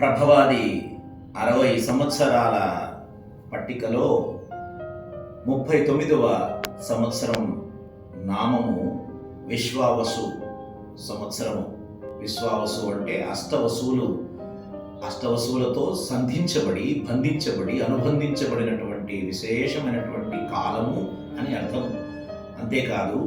ప్రభవాది 60 సంవత్సరాల పట్టికలో 39వ సంవత్సరం నామము విశ్వావసు సంవత్సరము. విశ్వావసు అంటే అష్టవసువులతో సంధించబడి బంధించబడి అనుబంధించబడినటువంటి విశేషమైనటువంటి కాలము అని అర్థం. అంతేకాదు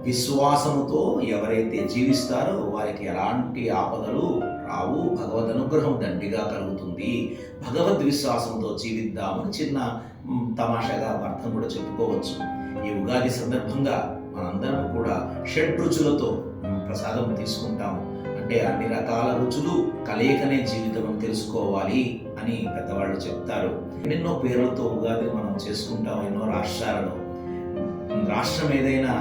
విశ్వాసముతో ఎవరైతే జీవిస్తారో వారికి ఎలాంటి ఆపదలు రావు, భగవద్ అనుగ్రహం దండిగా కలుగుతుంది. భగవద్ విశ్వాసంతో జీవిద్దామని చిన్న తమాషాగా అర్థం కూడా చెప్పుకోవచ్చు. ఈ ఉగాది సందర్భంగా మనందరం కూడా షడ్రుచులతో ప్రసాదం తీసుకుంటాము. అంటే అన్ని రకాల రుచులు కలయికనే జీవితం అని తెలుసుకోవాలి అని పెద్దవాళ్ళు చెప్తారు. ఎన్నెన్నో పేర్లతో ఉగాదిని మనం చేసుకుంటాం ఎన్నో రాష్ట్రాలలో. రాష్ట్రం ఏదైనా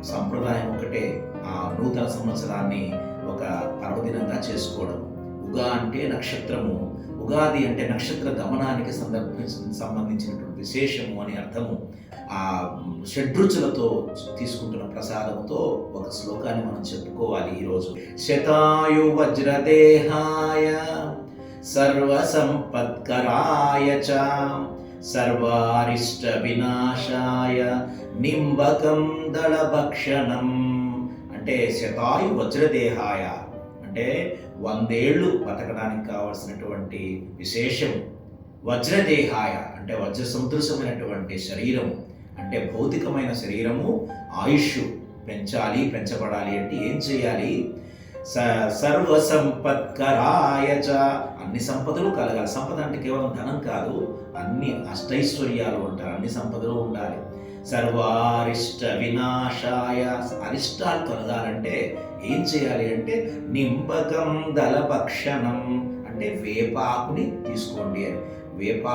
సంప్రదాయం ఒకటే, ఆ నూతన సంవత్సరాన్ని ఒక పర్వదినంగా చేసుకోవడం. ఉగా అంటే నక్షత్రము, ఉగాది అంటే నక్షత్ర గమనానికి సంబంధించినటువంటి విశేషము అని అర్థము. ఆ షడ్రుచులతో తీసుకుంటున్న ప్రసాదముతో ఒక శ్లోకాన్ని మనం చెప్పుకోవాలి ఈరోజు. శతాయు వజ్రదేహాయ సర్వ సంపత్కరాయ చ సర్వారిష్ట వినాశాయ నింబకం దళభక్షణం. అంటే శతాయు వజ్రదేహాయ అంటే 100 ఏళ్ళు బతకడానికి కావాల్సినటువంటి విశేషం. వజ్రదేహాయ అంటే వజ్ర సదృశమైనటువంటి శరీరము, అంటే భౌతికమైన శరీరము. ఆయుష్ పెంచబడాలి అంటే ఏం చేయాలి? సర్వ సంపత్కరాయ చ అన్ని సంపదలు కలగాలి. సంపద అంటే కేవలం ధనం కాదు, అన్ని అష్టైశ్వర్యాలు ఉంటారు, అన్ని సంపదలు ఉండాలి. సర్వారిష్ట వినాశాయ అరిష్టాలు తొలగాలంటే ఏం చేయాలి అంటే నింబకం దళభక్షణం అంటే వేపాకుని తీసుకోండి అని. వేప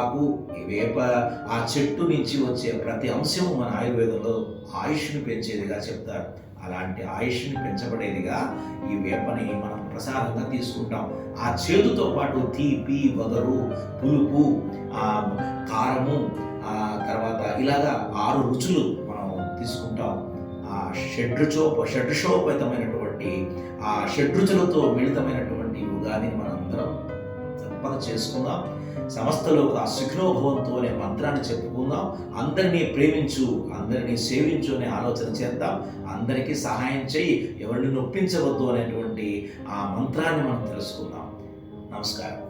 ఆ చెట్టు నుంచి వచ్చే ప్రతి అంశము మన ఆయుర్వేదంలో ఆయుష్ని పెంచేదిగా చెప్తారు. అలాంటి ఆయుష్ని పెంచబడేదిగా ఈ వేపని మనం ప్రసాదంగా తీసుకుంటాం. ఆ చేదుతో పాటు తీపి, వగరు, పులుపు, కారము, తర్వాత ఇలాగా 6 రుచులు మనం తీసుకుంటాం. ఆ షడ్రుచోపేతమైనటువంటి ఆ షడ్రుచులతో మిళితమైనటువంటి ఉగాదిని మనందరం తప్పక చేసుకుందాం. సమస్తలోక సుఖినోభవంతో అనే మంత్రాన్ని చెప్పుకుందాం. అందరినీ ప్రేమించు, అందరినీ సేవించు అనే ఆలోచన చేద్దాం. అందరికీ సహాయం చేయి, ఎవరిని నొప్పించవద్దు అనేటువంటి ఆ మంత్రాన్ని మనం తెలుసుకుందాం. నమస్కారం.